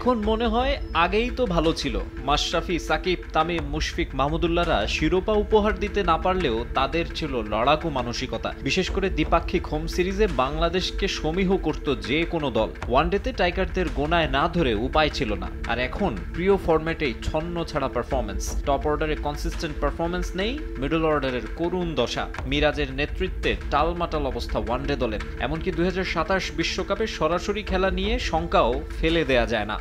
এখন মনে হয় আগেই তো ভালো ছিল। মাশরাফি, সাকিব, তামিম, মুশফিক, মাহমুদুল্লাহরা শিরোপা উপহার দিতে না পারলেও তাদের ছিল লড়াকু মানসিকতা। বিশেষ করে দ্বিপাক্ষিক হোম সিরিজে বাংলাদেশকে সমীহ করত যে কোনো দল। ওয়ানডেতে টাইগারদের গোনায় না ধরে উপায় ছিল না। আর এখন প্রিয় ফরম্যাটেই ছন্ন ছাড়া পারফরমেন্স। টপ অর্ডারে কনসিস্টেন্ট পারফরমেন্স নেই, মিডল অর্ডারের করুণ দশা। মিরাজের নেতৃত্বে টালমাটাল অবস্থা ওয়ানডে দলের। এমনকি ২০২৭ বিশ্বকাপে সরাসরি খেলা নিয়ে শঙ্কাও ফেলে দেয়া যায় না।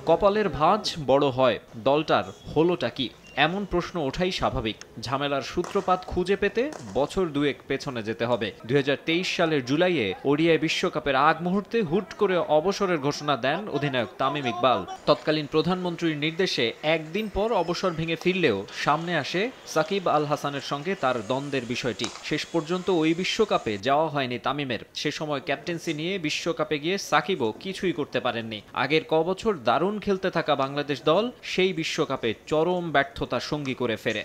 কপালের ভাঁজ বড় হয়, দলটার হলোটা কি? এমন প্রশ্ন ওঠাই স্বাভাবিক। ঝামেলার সূত্রপাত খুঁজে পেতে বছর দুয়েক পেছনে যেতে হবে। ২০২৩ সালের জুলাইয়ে ওডিআই বিশ্বকাপের আগ মুহূর্তে হুট করে অবসরের ঘোষণা দেন অধিনায়ক তামিম ইকবাল। তৎকালীন প্রধানমন্ত্রীর নির্দেশে একদিন পর অবসর ভেঙে ফিরলেও সামনে আসে সাকিব আল হাসানের সঙ্গে তার দ্বন্দ্বের বিষয়টি। শেষ পর্যন্ত ওই বিশ্বকাপে যাওয়া হয়নি তামিমের। সে সময় ক্যাপ্টেন্সি নিয়ে বিশ্বকাপে গিয়ে সাকিবও কিছুই করতে পারেননি। আগের কবছর দারুণ খেলতে থাকা বাংলাদেশ দল সেই বিশ্বকাপে চরম ব্যর্থ সঙ্গী করে ফেরে।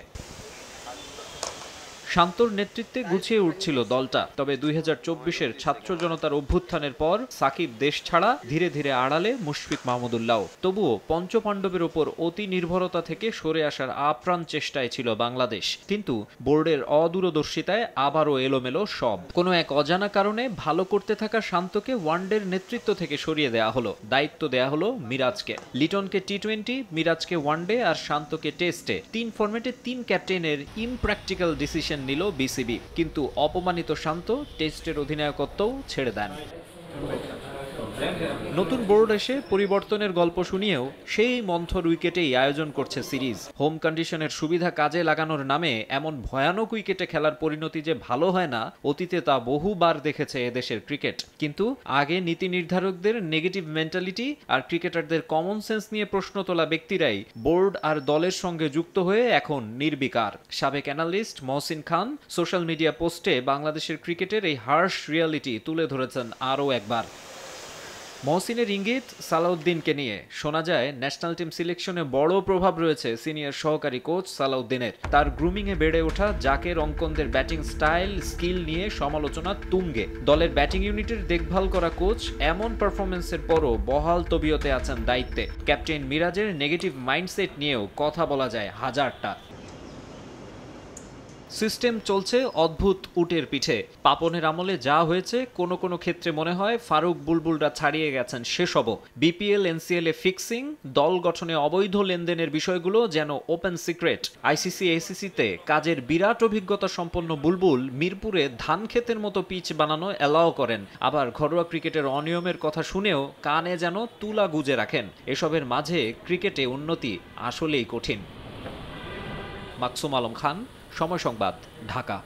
শান্তর নেতৃত্বে গুছিয়ে উঠছিল দলটা। তবে ২০২৪-এর ছাত্র জনতার অভ্যুত্থানের পর সাকিব দেশ ছাড়া ধীরে ধীরে আড়ালে মুশফিক, মাহমুদুল্লাহ। তবুও পঞ্চপাণ্ডবের ওপর অতি নির্ভরতা থেকে সরে আসার আপ্রাণ চেষ্টায় ছিল বাংলাদেশ। কিন্তু বোর্ডের অদূরদর্শিতায় আবারও এলোমেলো সব। কোনো এক অজানা কারণে ভালো করতে থাকা শান্তকে ওয়ানডের নেতৃত্ব থেকে সরিয়ে দেয়া হলো। দায়িত্ব দেয়া হলো মিরাজকে। লিটনকে টি-20, মিরাজকে ওয়ানডে আর শান্তকে টেস্টে। ৩ ফরম্যাটে ৩ ক্যাপ্টেনের ইমপ্র্যাকটিক্যাল ডিসিশন নিল বিসিবি। কিন্তু অপমানিত শান্ত টেস্টের অধিনায়কত্বও ছেড়ে দেন। নতুন বোর্ড এসে পরিবর্তনের গল্প শুনিয়েও সেই মন্থর উইকেটেই আয়োজন করছে সিরিজ। হোম কন্ডিশনের সুবিধা কাজে লাগানোর নামে এমন ভয়ানক উইকেটে খেলার পরিণতি যে ভালো হয় না, অতীতে তা বহুবার দেখেছে এদেশের ক্রিকেট। কিন্তু আগে নীতি নির্ধারকদের নেগেটিভ মেন্টালিটি আর ক্রিকেটারদের কমন সেন্স নিয়ে প্রশ্ন তোলা ব্যক্তিরাই বোর্ড আর দলের সঙ্গে যুক্ত হয়ে এখন নির্বিকার। সাবেক অ্যানালিস্ট মহসিন খান সোশ্যাল মিডিয়া পোস্টে বাংলাদেশের ক্রিকেটের এই হার্শ রিয়ালিটি তুলে ধরেছেন আরও একবার। মহসিনের ইঙ্গিত সালাউদ্দিনকে নিয়ে। শোনা যায় ন্যাশনাল টিম সিলেকশনে বড় প্রভাব রয়েছে সিনিয়র সহকারী কোচ সালাউদ্দিনের। তার গ্রুমিংয়ে বেড়ে ওঠা জাকের অঙ্কনদের ব্যাটিং স্টাইল, স্কিল নিয়ে সমালোচনা তুঙ্গে। দলের ব্যাটিং ইউনিটের দেখভাল করা কোচ এমন পারফরমেন্সের পরও বহাল তবিয়তে আছেন দায়িত্বে। ক্যাপ্টেন মিরাজের নেগেটিভ মাইন্ডসেট নিয়েও কথা বলা যায় হাজারটা। সিস্টেম চলছে অদ্ভুত উটের পিঠে। পাপনের আমলে যা হয়েছে কোনো কোনো ক্ষেত্রে মনে হয় ফারুক বুলবুলরা ছাড়িয়ে গেছেন সেসবও। বিপিএল, এনসিএল এ ফিক্সিং, দল গঠনে অবৈধ লেনদেনের বিষয়গুলো যেন ওপেন সিক্রেট। আইসিসি, এসিসিতে কাজের বিরাট অভিজ্ঞতা সম্পন্ন বুলবুল মিরপুরে ধান ক্ষেতের মতো পিচ বানানো অ্যালাও করেন। আবার ঘরোয়া ক্রিকেটের অনিয়মের কথা শুনেও কানে যেন তুলা গুজে রাখেন। এসবের মাঝে ক্রিকেটে উন্নতি আসলেই কঠিন। মাকসুম আলম খান, সময় সংবাদ, ঢাকা।